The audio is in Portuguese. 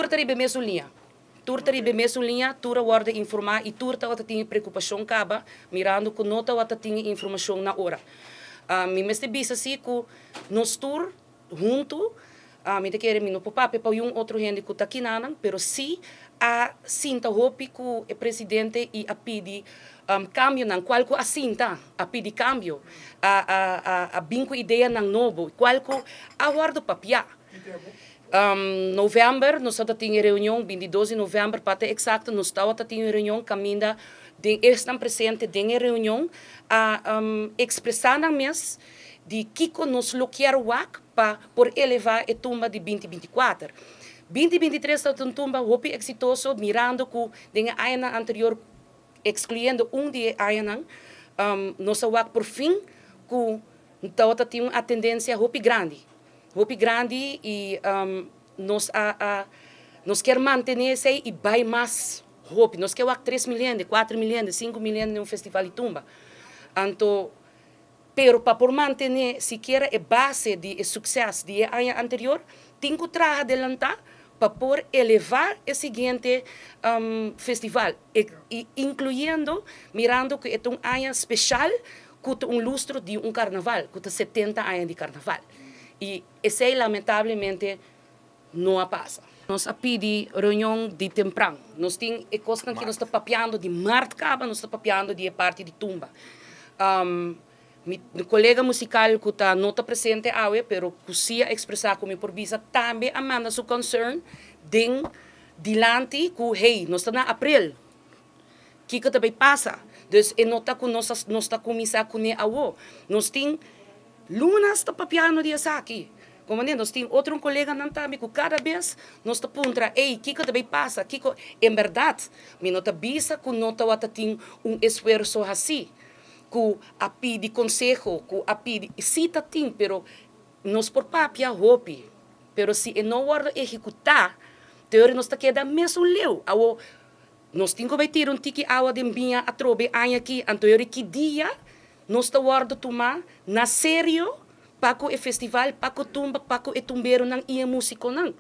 turta ribe mesmo linha. Turta ribe mesmo linha, tura guarda informar e turta wata tinha preocupação caba, mirando que nota wata tinha informação na hora. Mi mestre bisa si ku nos tur junto, mi te quer mi no papape pa yung outro gente ku takinanan, pero si a sinta hopi ku e presidente e a pidi cambio ng qual ko a sinta, a pidi cambio, a binko ideia ng novo, qual ko a guardo papia. Novembro, nós estamos tendo reunião, 22 de novembro, para ter exato, nós estamos tendo reunião, caminda, estão presentes em reunião, a expressar na mês de que nos loquear o AC para por elevar a tumba de 2024. 2023 está uma tumba hopi exitoso, mirando que den ano anterior, excluindo dia ano, nós AC por fim, que estamos tendo uma tendência hopi grande. Hopi grande e nós quer manter esse e vai mais hopi. Nós queremos 3 milhões, 4 milhões, 5 milhões no festival de tumba. Então, pero para por manter sequer a base de sucesso do ano anterior, tem que trabalhar adelantar para por elevar o seguinte festival, incluindo, mirando que é um ano especial, com lustro de carnaval, com 70 anos de carnaval. E esse, lamentavelmente, não passa. Nós pedimos reunião de temprano. Nós temos coisas que nós estamos papiando de março, nós estamos papiando de parte de tumba. Meu colega musical que está não está presente hoje, pero conseguia expressar como por visa também a manda seu concern de dilante que hey, nós estamos em abril. O que também passa? Então, nota que nós estamos começando com a nós temos lunas está papiando dia aqui. Como nós temos outro colega não também que cada vez nós está puntra, ei, que também passa, que em verdade, me nota bisa que nota wata tem esforço assim, que a pede conselho, que a pede cita tem, pero nós por papia hopi, pero se não guarda executar, teoria nós está queda mesmo leu, nós temos que ter tiki água de binha a trobe aqui, anterior que dia nós está guarda tomar na sério para o festival, para o tumba, para o tumbeiro ng iya musiko nang.